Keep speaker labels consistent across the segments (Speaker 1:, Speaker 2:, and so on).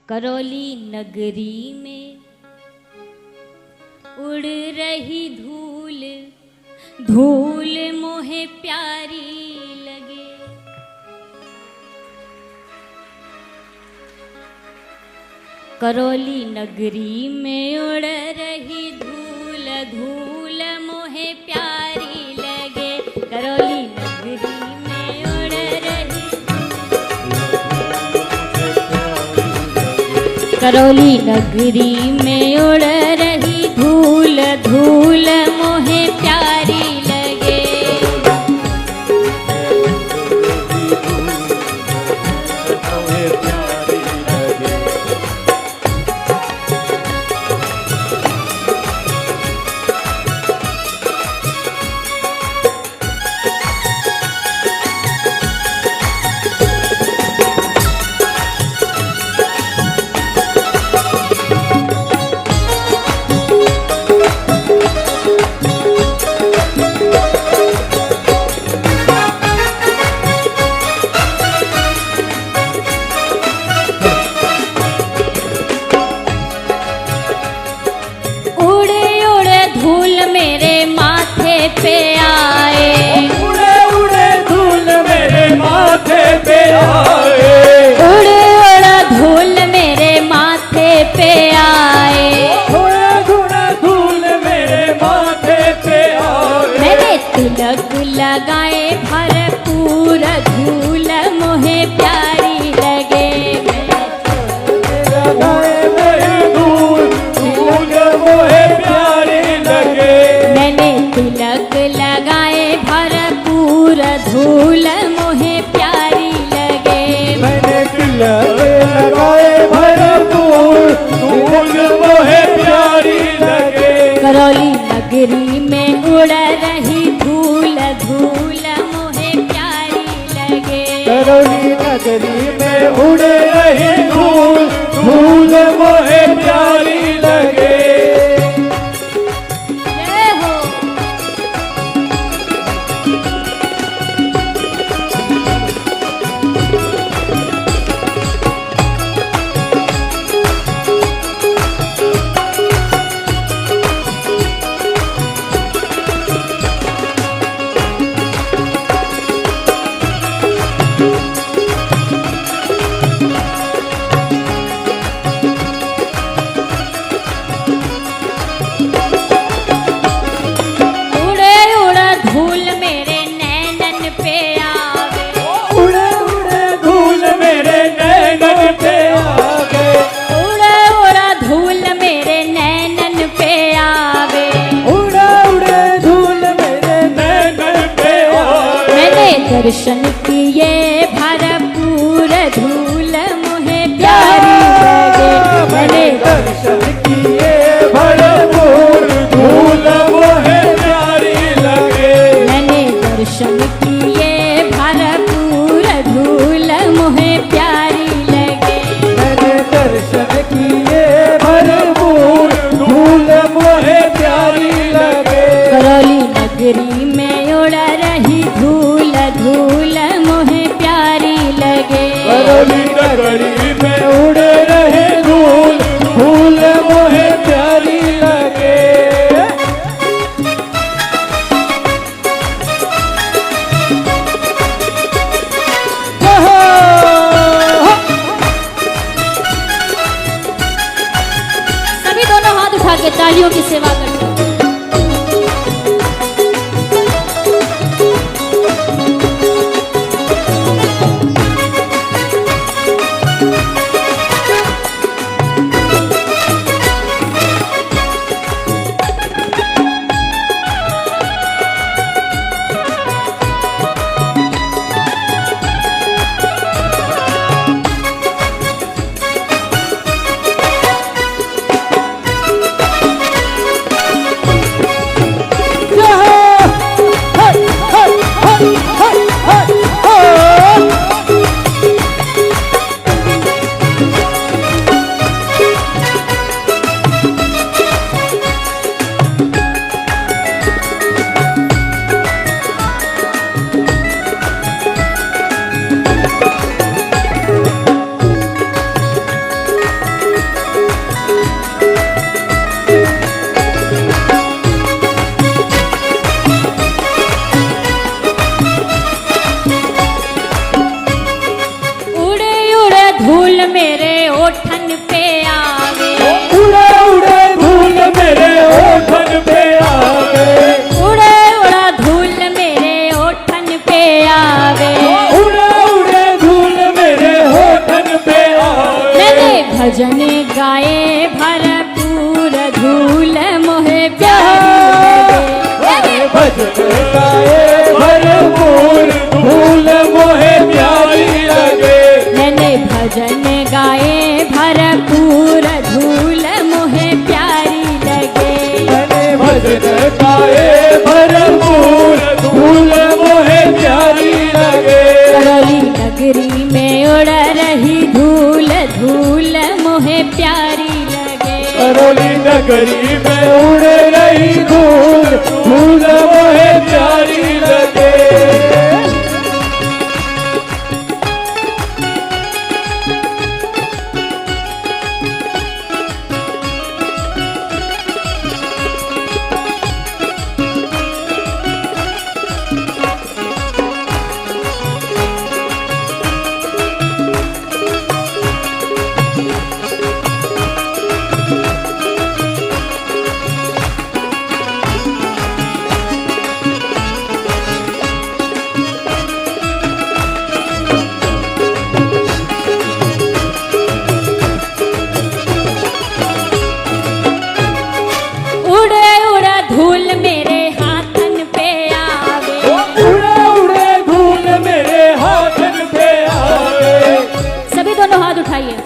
Speaker 1: करौली नगरी में उड़ रही धूल, धूल मोहे प्यारी लगे। करौली नगरी में उड़ रही धूल, धूल मोहे प्यारी लगे। करौली नगरी में उड़ रही, करौली नगरी में उड़ रही धूल, धूल मोहे प्यारी लगे। पे आए
Speaker 2: उड़े उड़े धूल मेरे माथे पे आए,
Speaker 1: उड़े उड़े धूल मेरे माथे पे आए,
Speaker 2: उड़े उड़े धूल मेरे माथे पे आए।
Speaker 1: मैंने तिलक लगाए भरपूर, धूल मोहे प्यारी लगे।
Speaker 2: लगाए मेरी धूल, धूल मोहे प्यारी लगे।
Speaker 1: मैंने तिलक लगाए भरपूर, धूल मोहे प्यारी लगे।
Speaker 2: मैंने तिलक लगाए भरपूर, धूल मोहे प्यारी लगे।
Speaker 1: करौली नगरी में उड़ रही धूल, धूल मोहे प्यारी लगे।
Speaker 2: करौली नगरी में उड़े रही धूल, धूल मोहे प्यारी लगे।
Speaker 1: जय हो। दर्शन किए भरपूर, धूल मोहे प्यारी लगे। मैंने
Speaker 2: दर्शन किए भरपूर, धूल मोहे प्यारी लगे।
Speaker 1: मैंने दर्शन किए भरपूर, धूल मोहे प्यारी लगे।
Speaker 2: मैंने दर्शन किए भरपूर, धूल मोहे प्यारी लगे।
Speaker 1: करौली नगरी में उड़ रही धूल, धूल मोहे प्यारी लगे।
Speaker 2: करौली नगरी में उड़े रहे धूल, धूल मोहे प्यारी लगे।
Speaker 1: सभी दोनों हाथ उठा के तालियों की सेवा करते हैं। मेरे ओठन पे आवे।
Speaker 2: उड़े उड़े धूल मेरे ओठन पे आवे।
Speaker 1: उड़े उड़ा धूल मेरे ओठन पे आवे।
Speaker 2: उड़े उड़े धूल मेरे ओठन पे आवे।
Speaker 1: मैंने भजन गाए भरपूर धूल मोहे प्यारी लगे।
Speaker 2: भजन गाए भरपूर धूल मोहे प्यारी लगे।
Speaker 1: मैंने भजन गाए भरपूर धूल मोहे प्यारी लगे।
Speaker 2: मैंने भजन गाए भरपूर धूल मोहे प्यारी लगे।
Speaker 1: करौली नगरी में उड़ रही धूल धूल मोहे प्यारी लगे।
Speaker 2: करौली नगरी में उड़ रही धूल धूल मोहे प्यारी लगे।
Speaker 1: उड़े उड़ा धूल मेरे हाथन पे आवे।
Speaker 2: उड़े उड़े धूल मेरे हाथन पे आवे।
Speaker 1: सभी दोनों हाथ उठाइए।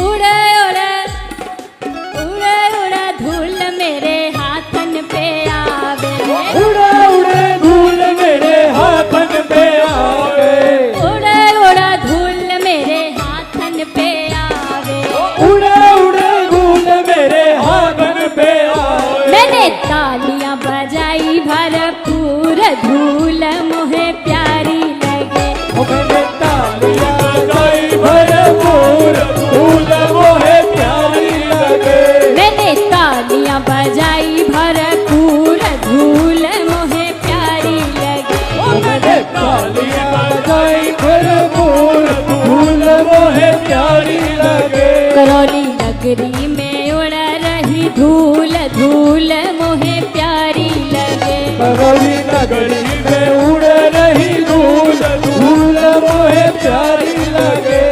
Speaker 1: उड़े उड़ा धूल मेरे हाथन पे आवे।
Speaker 2: उड़े उड़े धूल मेरे हाथन पे आवे।
Speaker 1: उड़े उड़ा धूल मेरे हाथन पे आवे।
Speaker 2: उड़े उड़े धूल मेरे हाथन पे आवे।
Speaker 1: मैंने तालियां बजाई भरपूर धूल मोहे प्यारी लगे।
Speaker 2: मैंने तालियां बजाई भरपूर धूल मोहे प्यारी लगे।
Speaker 1: मैंने तालियां बजाई भरपूर धूल मोहे प्यारी लगे।
Speaker 2: मैंने तालियां बजाई भरपूर धूल मोहे प्यारी लगे।
Speaker 1: करौली नगरी में उड़ रही धूल धूल मोहे प्यारी लगे।
Speaker 2: करौली नगरी में उड़ रही धूल धूल मोहे प्यारी लगे।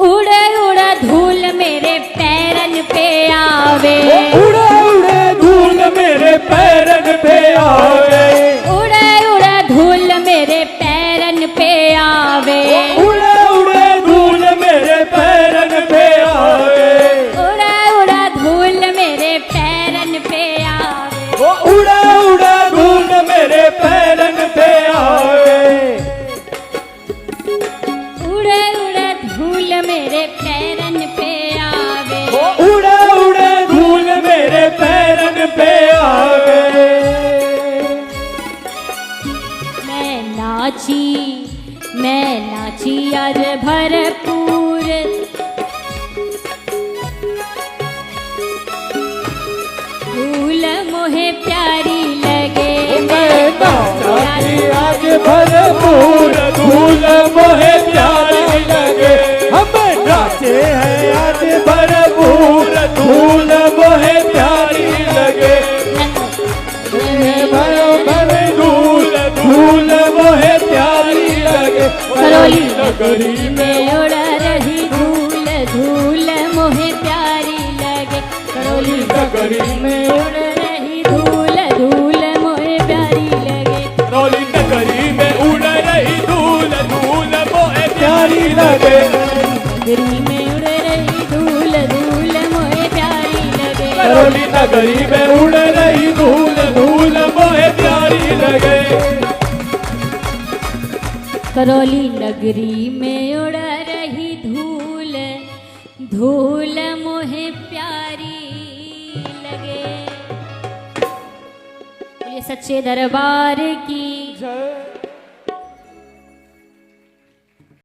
Speaker 1: उड़े उड़ा धूल मेरे पैरन पे आवे।
Speaker 2: उड़े उड़े धूल मेरे पैरन पे आवे।
Speaker 1: उड़े उड़ा धूल मेरे पैरन पे आवे।
Speaker 2: उड़े उड़े धूल मेरे पैरन पे आवे।
Speaker 1: उड़ा उड़ा धूल मेरे पैरन पे आवे।
Speaker 2: उड़े उड़े धूल मेरे पैरन पे आवे।
Speaker 1: उड़े उड़ा धूल मेरे पैरन पे आवे।
Speaker 2: उड़े उड़े धूल मेरे पैरन पे आवे।
Speaker 1: मैं नाची आज भरपूर धूल मोहे प्यारी लगे।
Speaker 2: मैं नाची आज भरपूर धूल मोहे प्यारी लगे। हम नाचे हैं आज भरपूर धूल मोहे प्यारी लगे। भर धूल धूल मोहे प्यारी लगे।
Speaker 1: करौली नगरी में उड़ रही धूल धूल मोहे प्यारी लगे। करौली
Speaker 2: नगरी में
Speaker 1: उड़ रही धूल धूल मोहे प्यारी लगे।
Speaker 2: करौली नगरी में उड़ रही धूल धूल लगे
Speaker 1: नगरी में उड़ रही धूल धूल मोहे प्यारी लगे
Speaker 2: करौली नगरी में उड़ रही धूल धूल मोहे प्यारी लगे
Speaker 1: करौली नगरी में उड़ रही धूल धूल मोहे प्यारी लगे। बोलिए सच्चे दरबार की
Speaker 2: जय।